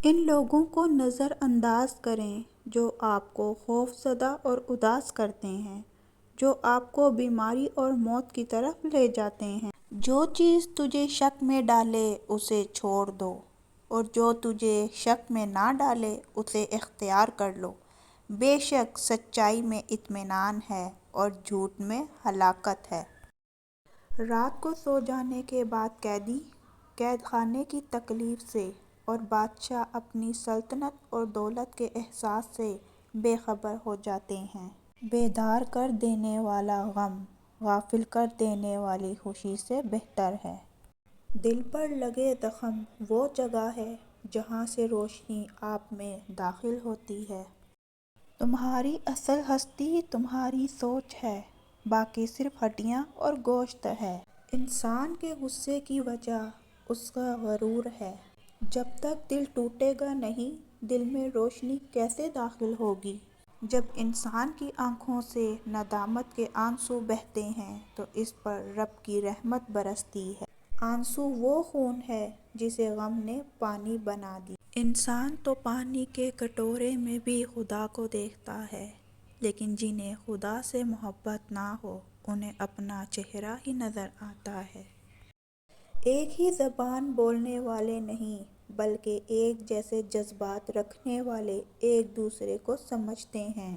ان لوگوں کو نظر انداز کریں جو آپ کو خوف زدہ اور اداس کرتے ہیں، جو آپ کو بیماری اور موت کی طرف لے جاتے ہیں۔ جو چیز تجھے شک میں ڈالے اسے چھوڑ دو، اور جو تجھے شک میں نہ ڈالے اسے اختیار کر لو۔ بے شک سچائی میں اطمینان ہے اور جھوٹ میں ہلاکت ہے۔ رات کو سو جانے کے بعد قیدی قید خانے کی تکلیف سے اور بادشاہ اپنی سلطنت اور دولت کے احساس سے بے خبر ہو جاتے ہیں۔ بیدار کر دینے والا غم غافل کر دینے والی خوشی سے بہتر ہے۔ دل پر لگے زخم وہ جگہ ہے جہاں سے روشنی آپ میں داخل ہوتی ہے۔ تمہاری اصل ہستی تمہاری سوچ ہے، باقی صرف ہڈیاں اور گوشت ہے۔ انسان کے غصے کی وجہ اس کا غرور ہے۔ جب تک دل ٹوٹے گا نہیں، دل میں روشنی کیسے داخل ہوگی؟ جب انسان کی آنکھوں سے ندامت کے آنسو بہتے ہیں تو اس پر رب کی رحمت برستی ہے۔ آنسو وہ خون ہے جسے غم نے پانی بنا دیا۔ انسان تو پانی کے کٹورے میں بھی خدا کو دیکھتا ہے، لیکن جنہیں خدا سے محبت نہ ہو انہیں اپنا چہرہ ہی نظر آتا ہے۔ ایک ہی زبان بولنے والے نہیں بلکہ ایک جیسے جذبات رکھنے والے ایک دوسرے کو سمجھتے ہیں۔